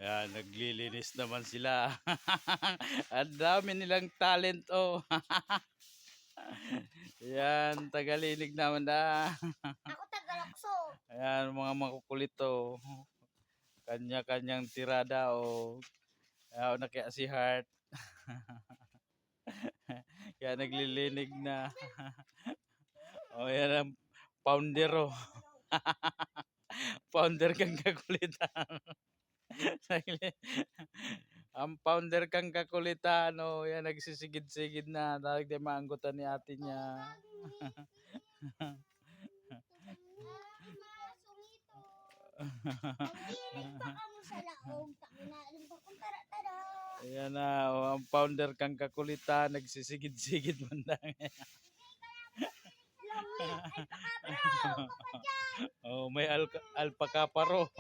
Yan, naglilinis naman sila. Ang dami nilang talent, oh. Yan, tagalinig naman na. Ako tagalakso. Ayan, mga makukulit, oh. Kanya-kanyang tirada, oh. Ayaw na kaya si Heart. Kaya naglilinig na. Oh, yan ang founder, oh. Founder kang kakulitan. Ang founder kang kakulitan, oh. Yan, nagsisigid-sigid na. Tawag din maanggutan ni ate niya. Naglilig pa kamo sa laog. Takinalim pa kung tara-tara. Ayan na, oh, ang founder kang kakulitan, nagsisigid-sigid mandang. Lamig, ay pakabro. Oh, may alpaka paro.